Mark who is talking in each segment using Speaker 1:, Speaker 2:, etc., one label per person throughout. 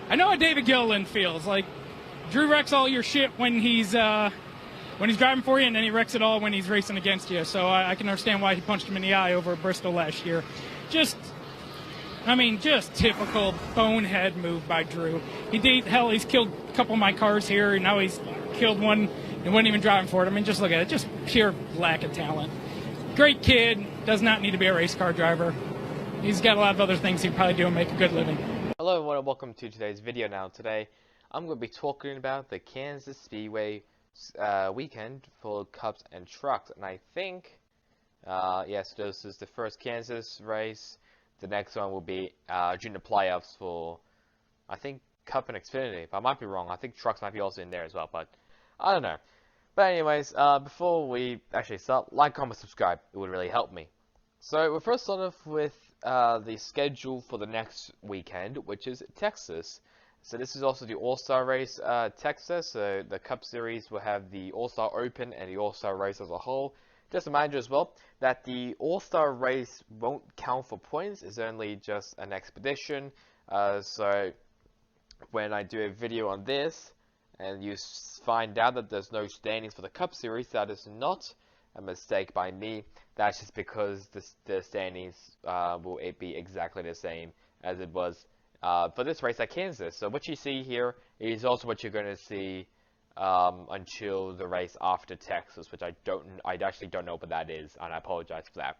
Speaker 1: I know how David Gilliland feels. Like, Drew wrecks all your shit when he's driving for you, and then he wrecks it all when he's racing against you. So I can understand why he punched him in the eye over at Bristol last year. Just typical bonehead move by Drew. He's killed a couple of my cars here, and now he's killed one and wasn't even driving for it. I mean, just look at it. Just pure lack of talent. Great kid, does not need to be a race car driver. He's got a lot of other things he'd probably do and make a good living.
Speaker 2: Hello everyone and welcome to today's video. Now today I'm going to be talking about the Kansas Speedway weekend for Cups and Trucks, and I think yes, this is the first Kansas race. The next one will be junior playoffs for, I think, Cup and Xfinity, but I might be wrong. I think Trucks might be also in there as well, but I don't know. But anyways, before we actually start, like, comment, subscribe. It would really help me. So we'll first start off with the schedule for the next weekend, which is Texas. So this is also the All-Star race, Texas. So the Cup Series will have the All-Star Open and the All-Star race as a whole. Just a reminder as well that the All-Star race won't count for points. It's only just an expedition. So when I do a video on this and you find out that there's no standings for the Cup Series, that is not a mistake by me. That's just because the standings will be exactly the same as it was for this race at Kansas. So what you see here is also what you're going to see until the race after Texas, which I actually don't know what that is, and I apologize for that.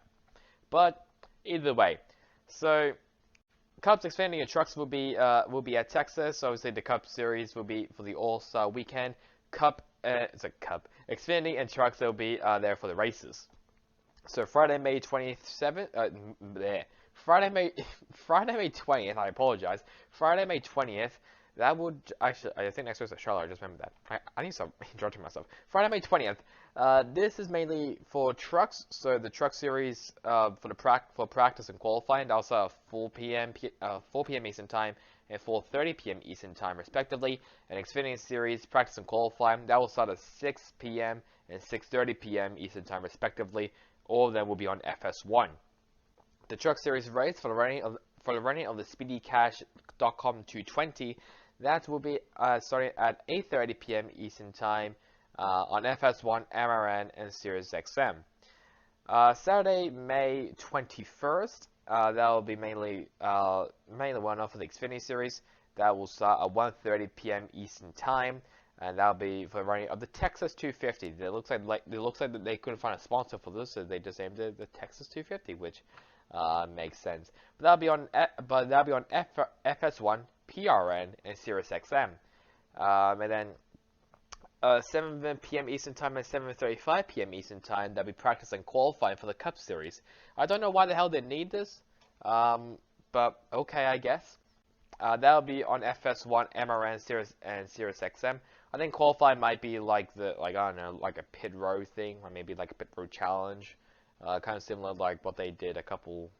Speaker 2: But either way, so Cups, Xfinity, and Trucks will be at Texas. So obviously the Cup Series will be for the All-Star weekend. Xfinity and Trucks will be there for the races. So Friday, May 27th. Friday, May 20th. I apologize. Friday, May 20th. That would actually, I think next week's at Charlotte. I just remembered that. I need to stop interrupting myself. Friday, May 20th. This is mainly for trucks. So the Truck Series for practice and qualifying. That will start at 4 p.m. Eastern Time and 4:30 p.m. Eastern Time, respectively. And Xfinity Series practice and qualifying. That will start at 6 p.m. and 6:30 p.m. Eastern Time, respectively. All of them will be on FS1. The Truck Series race for the running of the SpeedyCash.com 220. That will be starting at 8:30 p.m. Eastern Time on FS1, MRN, and Sirius XM. Saturday, May 21st. That will be mainly one off of the Xfinity Series. That will start at 1:30 p.m. Eastern Time, and that will be for the running of the Texas 250. It looks like they couldn't find a sponsor for this, so they just named it the Texas 250, which makes sense. But that'll be on FS1, PRN, and Sirius XM. And then 7 p.m. Eastern Time and 7:35 p.m. Eastern Time, they'll be practicing qualifying for the Cup Series. I don't know why the hell they need this, but okay, I guess. That'll be on FS1, MRN, Sirius XM. I think qualifying might be like I don't know, like a pit road thing, or maybe like a pit road challenge. Kind of similar like what they did a couple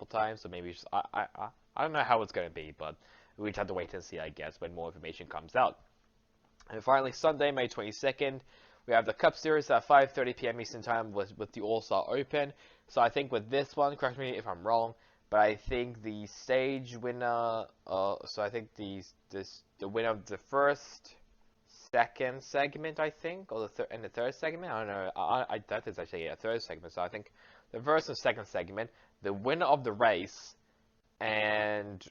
Speaker 2: times. So maybe just, I don't know how it's going to be, but we just have to wait and see, I guess, when more information comes out. And finally, Sunday, May 22nd, we have the Cup Series at 5:30 p.m. Eastern Time with the All-Star Open. So I think with this one, correct me if I'm wrong, but I think the stage winner, so I think the winner of the second segment, I think, or the third segment, I don't know, that is actually a third segment, so I think the first and second segment, the winner of the race, and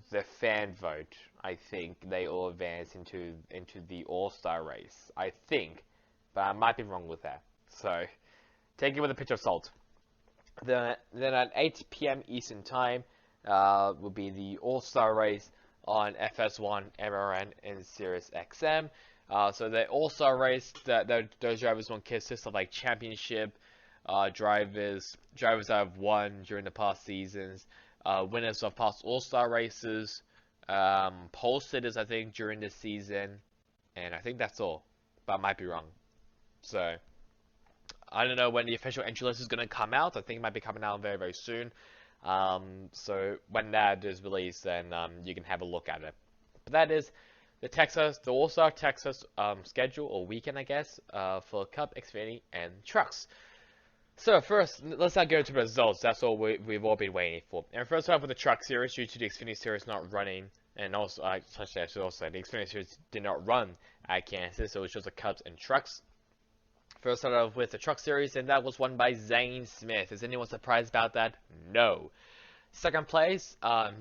Speaker 2: the fan vote, I think they all advance into the All-Star race, I think, but I might be wrong with that, so take it with a pinch of salt. Then at 8 p.m. Eastern Time will be the All-Star race on FS1, MRN, and Sirius XM. So the All-Star race, those drivers will consist of like championship drivers that have won during the past seasons, winners of past All-Star races, pole sitters, I think, during this season, and I think that's all, but I might be wrong. So I don't know when the official entry list is going to come out. I think it might be coming out very, very soon. So when that is released, then you can have a look at it. But that is the All-Star Texas schedule, or weekend, I guess, for Cup, Xfinity, and Trucks. So first, let's not go to the results. That's all we've all been waiting for. And first off with the Truck Series, due to the Xfinity Series not running And also, I should also say, the Xfinity Series did not run at Kansas, so it was just the Cubs and trucks. First started off with the Truck Series, and that was won by Zane Smith. Is anyone surprised about that? No. Second place,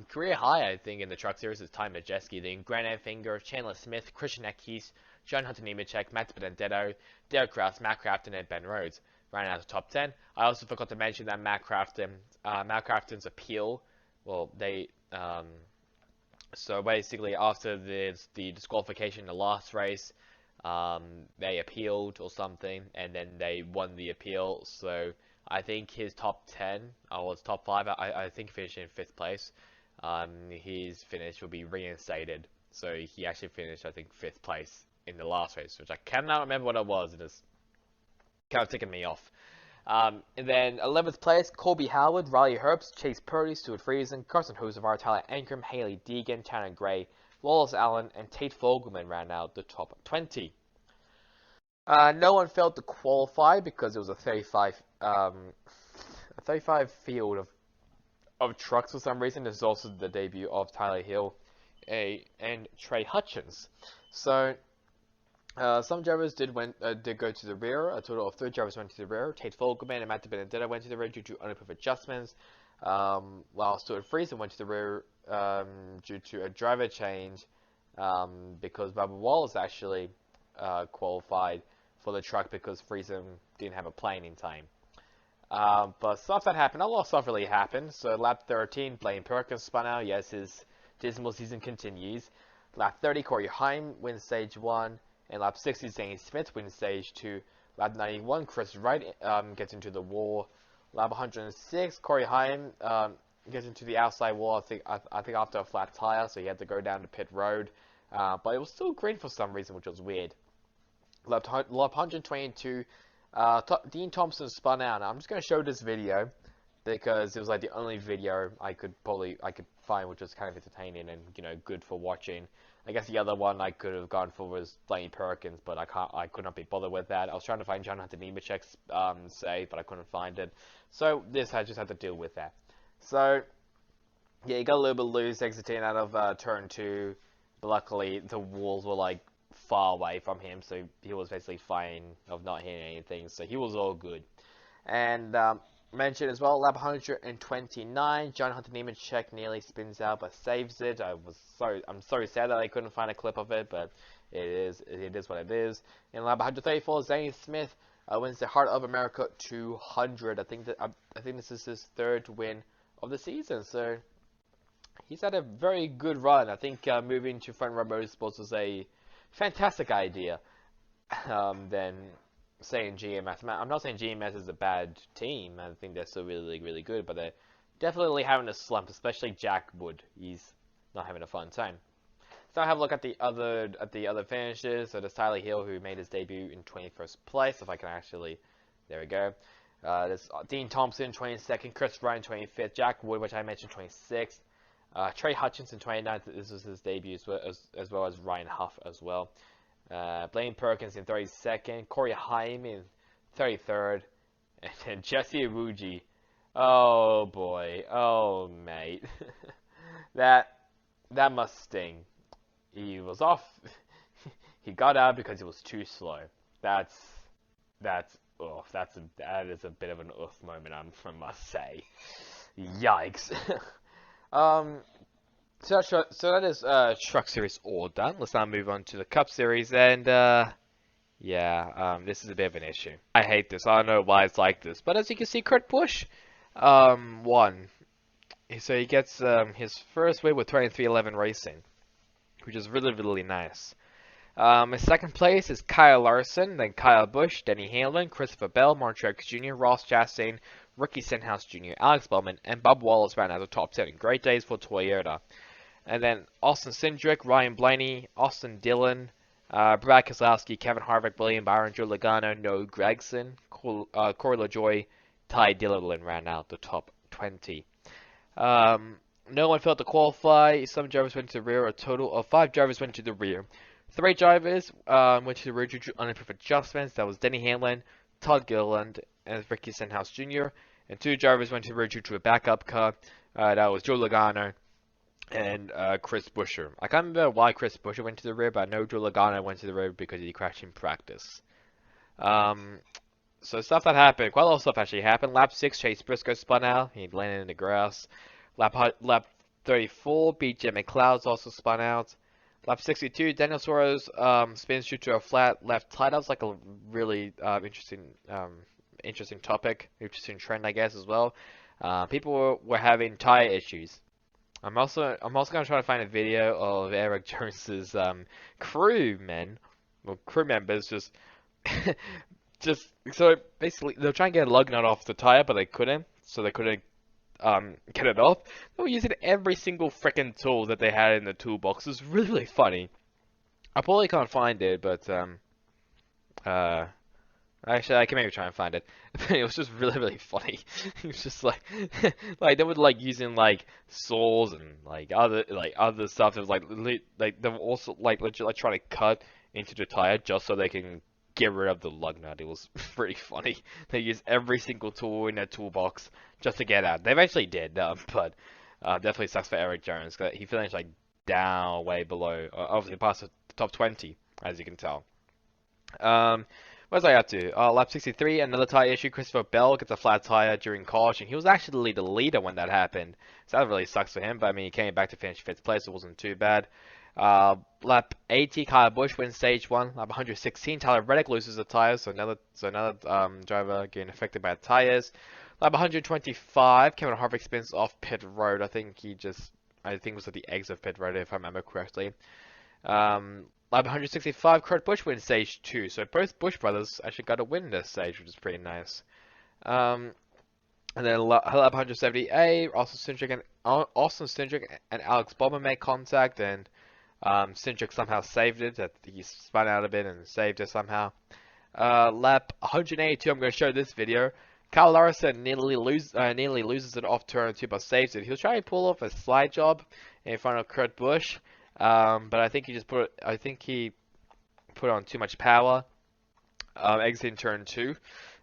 Speaker 2: career high, I think, in the Truck Series is Ty Majeski. Then Grant Finger, Chandler Smith, Christian Eckes, John Hunter Nemechek, Matt Benedetto, Derek Kraus, Matt Crafton, and Ben Rhodes ran out of the top 10. I also forgot to mention that Matt Crafton's appeal, well, so basically after the disqualification in the last race, they appealed or something, and then they won the appeal. So I think his top 10, or his top 5, I think he finished in 5th place. His finish will be reinstated. So he actually finished, I think, 5th place in the last race, which I cannot remember what it was. It is kind of ticking me off. And then 11th place, Colby Howard, Riley Herbst, Chase Purdy, Stuart Friesen, Carson Hocevar, Tyler Ankrum, Haley Deegan, Tanner Gray, Wallace Allen, and Tate Fogelman ran out the top 20. No one failed to qualify because it was a 35 field of trucks for some reason. There's also the debut of Tyler Hill and Trey Hutchins. So some drivers did go to the rear. A total of 3 drivers went to the rear. Tate Fogelman and Matt Benedetto went to the rear due to unapproved adjustments, while Stuart Friesen went to the rear due to a driver change, because Bubba Wallace actually qualified for the truck because Friesen didn't have a plane in time. But stuff that happened, a lot of stuff really happened. So lap 13, Blaine Perkins spun out. Yes, his dismal season continues. Lap 30, Corey Heim wins stage 1. And lap 60, Zane Smith wins stage 2. Lap 91, Chris Wright gets into the wall. Lap 106, Corey Heim gets into the outside wall, I think after a flat tire, so he had to go down to pit road. But it was still green for some reason, which was weird. Lap 122, Dean Thompson spun out. Now, I'm just going to show this video because it was like the only video I could find which was kind of entertaining and, you know, good for watching. I guess the other one I could have gone for was Blaine Perkins, but I could not be bothered with that. I was trying to find John Hunter Nemechek's save, but I couldn't find it. So this I just had to deal with that. So yeah, he got a little bit loose exiting out of turn 2, but luckily the walls were like far away from him, so he was basically fine of not hitting anything. So he was all good. And mentioned as well, lap 129, John Hunter Nemechek nearly spins out but saves it. I'm sorry sad that I couldn't find a clip of it, but it is what it is. In lap 134, Zane Smith wins the Heart of America 200. I think this is his 3rd win of the season, so he's had a very good run. I think moving to Front Row Motorsports was a fantastic idea. Then saying GMS. I'm not saying GMS is a bad team. I think they're still really, really good, but they're definitely having a slump, especially Jack Wood. He's not having a fun time. So I have a look at the other finishes. So there's Tyler Hill, who made his debut in 21st place. If I can actually, there we go. There's Dean Thompson, 22nd. Chris Ryan, 25th. Jack Wood, which I mentioned, 26th. Trey Hutchinson, 29th. This was his debut as well as Ryan Huff as well. Blaine Perkins in 32nd, Corey Heim in 33rd, and then Jesse Iwuji. Oh boy, oh mate, that must sting. He was off. He got out because he was too slow. That is a bit of an oof moment, I must say. Yikes. So that is Truck Series all done. Let's now move on to the Cup Series, and this is a bit of an issue. I hate this. I don't know why it's like this, but as you can see, Kurt Busch won. So he gets his first win with 2311 Racing, which is really, really nice. In second place is Kyle Larson, then Kyle Busch, Denny Hamlin, Christopher Bell, Mark Truex Jr., Ross Chastain, Ricky Stenhouse Jr., Alex Bowman, and Bob Wallace ran out of the top 10. Great days for Toyota. And then Austin Cindric, Ryan Blaney, Austin Dillon, Brad Keselowski, Kevin Harvick, William Byron, Joe Logano, Noah Gragson, Corey LaJoie, Ty Dillon ran out the top 20. No one failed to qualify. Some drivers went to the rear. A total of 5 drivers went to the rear. 3 drivers went to the rear due to unapproved adjustments. That was Denny Hamlin, Todd Gilliland, and Ricky Stenhouse Jr. And 2 drivers went to the rear due to a backup car. That was Joe Logano and Chris Buescher. I can't remember why Chris Buescher went to the rear, but I know Drew Logano went to the rear because he crashed in practice. So stuff that happened, quite a lot of stuff actually happened. Lap 6, Chase Briscoe spun out. He landed in the grass. Lap 34, BJ McLeod's also spun out. Lap 62, Daniel Suarez spins due to a flat left tire. That was like a really interesting topic, interesting trend, I guess, as well. People were having tire issues. I'm also gonna try to find a video of Eric Jones's crew members just so basically they're trying to get a lug nut off the tire, but they couldn't, so they couldn't get it off. They were using every single freaking tool that they had in the toolbox. It was really funny. I probably can't find it, but actually I can maybe try and find it. It was just really funny. It was just like like they were like using like saws and like other stuff. It was like they were also like legit like trying to cut into the tire just so they can get rid of the lug nut. It was pretty funny. They used every single tool in their toolbox just to get out. They eventually did, but definitely sucks for Eric Jones because he finished like down way below, obviously past the top 20, as you can tell. What was I up to? Lap 63, another tire issue. Christopher Bell gets a flat tire during caution. He was actually the leader when that happened, so that really sucks for him. But I mean, he came back to finish 5th place. It wasn't too bad. Lap 80, Kyle Busch wins stage 1. Lap 116, Tyler Reddick loses a tire, so another driver getting affected by the tires. Lap 125, Kevin Harvick spins off pit road. I think it was at the exit of pit road, if I remember correctly. Lap 165, Kurt Busch wins stage 2, so both Busch brothers actually got a win this stage, which is pretty nice. And then lap 178, Austin Cindric and Alex Bowman make contact, and Cindric somehow saved it. That he spun out a bit and saved it somehow. Lap 182, I'm going to show this video. Kyle Larson nearly loses it off turn 2, but saves it. He was trying to pull off a slide job in front of Kurt Busch, but I think he put on too much power, exiting turn 2.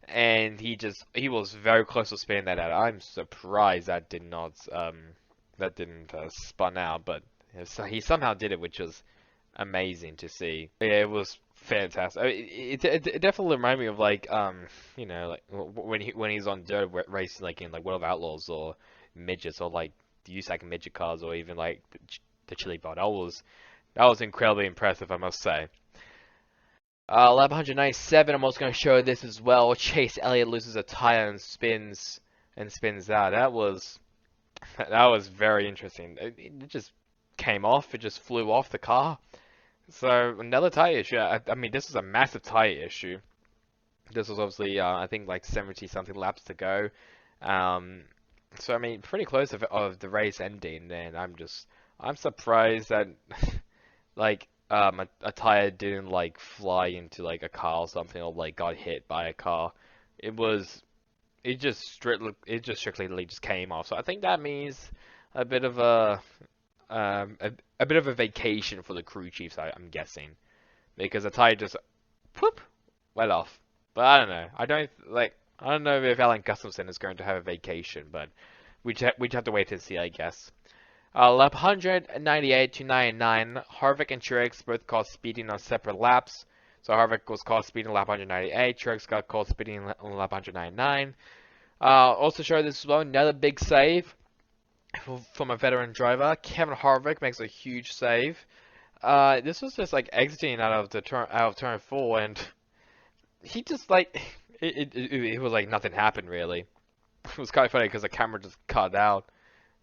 Speaker 2: And he was very close to spinning that out. I'm surprised that didn't spun out, but he somehow did it, which was amazing to see. Yeah, it was fantastic. I mean, it definitely reminded me of like like when he's on dirt racing, like in like World of Outlaws or midgets or like the USAC midget cars or even like the Chili Bot. That was incredibly impressive, I must say. Lap 197, I'm also going to show this as well. Chase Elliott loses a tire and spins out. That was very interesting. It just came off. It just flew off the car. So another tire issue. I mean, this was a massive tire issue. This was obviously I think like 70 something laps to go. So I mean, pretty close of the race ending. And I'm surprised that like. A tire didn't like fly into like a car or something, or like got hit by a car. It just strictly just came off. So I think that means a bit of a vacation for the crew chiefs. I'm guessing, because the tire just whoop went off. But I don't know. I don't know if Alan Gustafson is going to have a vacation, but we have to wait and see, I guess. Lap 198 to 99, Harvick and Truex both caught speeding on separate laps. So Harvick was caught speeding on lap 198, Truex got caught speeding on lap 199. Also show this as well, another big save from a veteran driver. Kevin Harvick makes a huge save. This was just like exiting out of turn 4, and he just like it was like nothing happened really. It was kind of funny because the camera just cut out.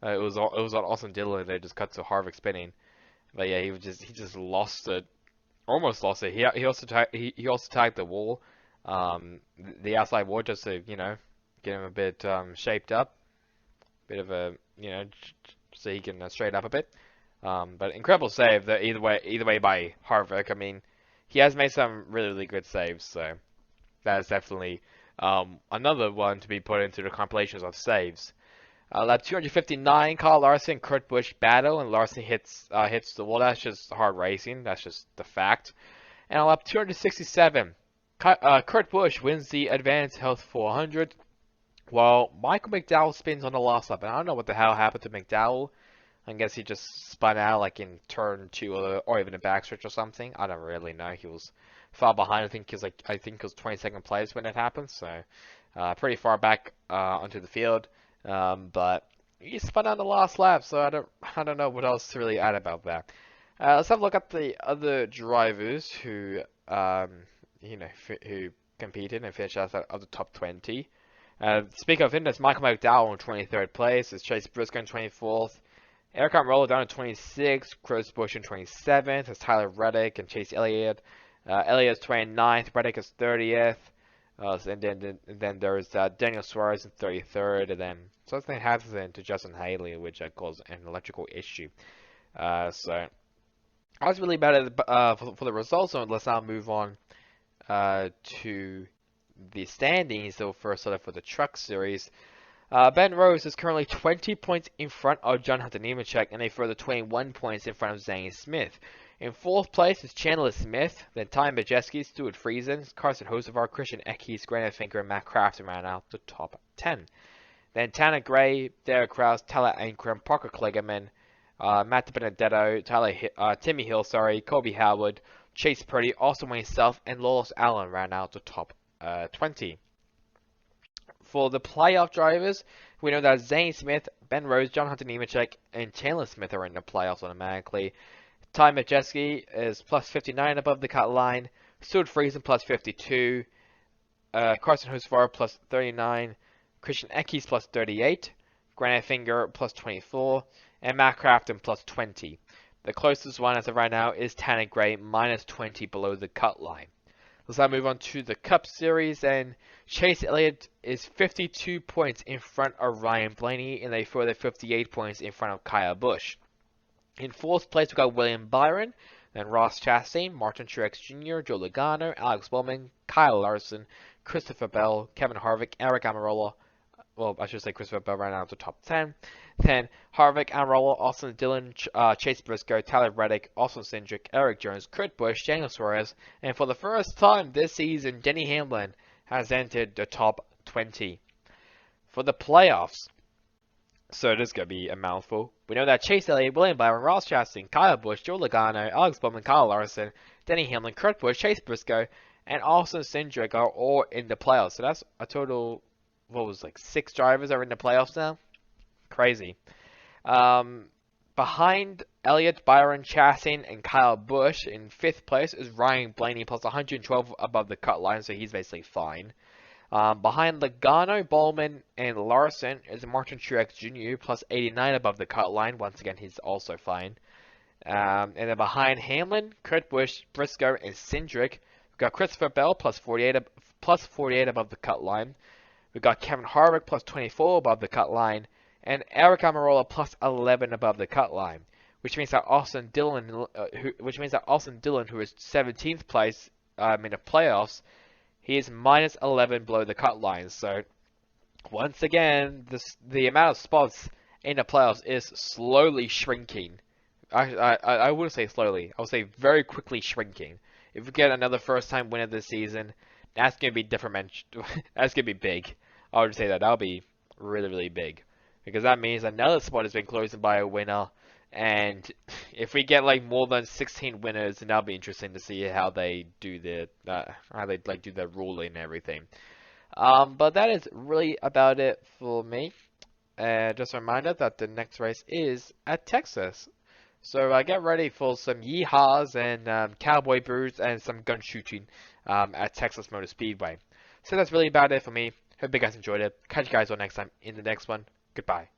Speaker 2: It was on Austin Dillon. They just cut to Harvick spinning, but yeah, he just lost it, almost lost it. He also tagged the wall, the outside wall, just to get him a bit shaped up, bit of a so he can straighten up a bit. But incredible save. Either way by Harvick. I mean, he has made some really good saves, so that's definitely another one to be put into the compilations of saves. Lap 259, Kyle Larson and Kurt Busch battle, and Larson hits the wall. That's just hard racing. That's just the fact. And on lap 267, Kurt Busch wins the Advanced Health 400, while Michael McDowell spins on the last lap. And I don't know what the hell happened to McDowell. I guess he just spun out like in turn 2 or even a backstretch or something. I don't really know. He was far behind. I think he was 22nd place when it happened. So pretty far back onto the field. But he spun out the last lap. So I don't know what else to really add about that. Let's have a look at the other drivers who who competed and finished out of the top 20. Speaking of him, there's Michael McDowell in 23rd place. There's Chase Briscoe in 24th. Eric Almirola down to 26th. Chris Busch in 27th. There's Tyler Reddick and Chase Elliott. Elliott's 29th. Reddick is 30th. And then there's Daniel Suarez in 33rd. And then something happens to Justin Haley, which caused an electrical issue. So I was really bad at for the results. So let's now move on to the standings. So first, for the Truck Series. Ben Rose is currently 20 points in front of John Hunter Nemechek and a further 21 points in front of Zane Smith. In 4th place is Chandler Smith, then Ty Majeski, Stuart Friesen, Carson Hocevar, Christian Eckes, Granite Finger, and Matt Crafton ran out the top 10. Then Tanner Gray, Derek Krause, Tyler Ankrum, Parker Kligerman, Matt Benedetto, Timmy Hill, Kobe Howard, Chase Purdy, Austin Wayne Self, and Lois Allen ran out the top 20. For the playoff drivers, we know that Zane Smith, Ben Rose, John Hunter Nemechek, and Chandler Smith are in the playoffs automatically. Ty Majeski is plus 59 above the cut line. Stuart Friesen plus 52. Carson Hocevar plus 39. Christian Eckes plus 38. Granite Finger plus 24. And Matt Crafton plus 20. The closest one as of right now is Tanner Gray minus 20 below the cut line. Let's now move on to the Cup Series, and Chase Elliott is 52 points in front of Ryan Blaney, and a further 58 points in front of Kyle Busch. In 4th place, we got William Byron, then Ross Chastain, Martin Truex Jr., Joe Logano, Alex Bowman, Kyle Larson, Christopher Bell, Kevin Harvick, Eric Almirola. Well, I should say Christopher Bell ran out to top 10. Then Harvick, Almirola, Austin Dillon, Chase Briscoe, Tyler Reddick, Austin Cindric, Eric Jones, Kurt Busch, Daniel Suarez, and for the first time this season, Denny Hamlin has entered the top 20. For the playoffs, so this is going to be a mouthful. We know that Chase Elliott, William Byron, Ross Chastain, Kyle Busch, Joe Logano, Alex Bowman, Kyle Larson, Denny Hamlin, Kurt Busch, Chase Briscoe, and Austin Cindric are all in the playoffs. So that's a total, 6 drivers are in the playoffs now? Crazy. Behind Elliott, Byron, Chastain, and Kyle Busch in 5th place is Ryan Blaney plus 112 above the cut line, so he's basically fine. Behind Logano, Bowman, and Larson is Martin Truex Jr. plus 89 above the cut line. Once again, he's also fine. And then behind Hamlin, Kurt Busch, Briscoe, and Cindric, we've got Christopher Bell plus 48 above the cut line. We've got Kevin Harvick plus 24 above the cut line. And Eric Almirola plus 11 above the cut line, which means that Austin Dillon, who is 17th place in the playoffs, he is minus 11 below the cut line. So once again, the amount of spots in the playoffs is slowly shrinking. I wouldn't say slowly. I would say very quickly shrinking. If we get another first-time winner this season, that's gonna be that's gonna be big. I would say that'll be really, really big. Because that means another spot has been closed by a winner, and if we get more than 16 winners, then that'll be interesting to see how they do do their ruling and everything. But that is really about it for me. Just a reminder that the next race is at Texas, so get ready for some yeehaws and cowboy boos and some gun shooting at Texas Motor Speedway. So that's really about it for me. Hope you guys enjoyed it. Catch you guys all next time in the next one. Goodbye.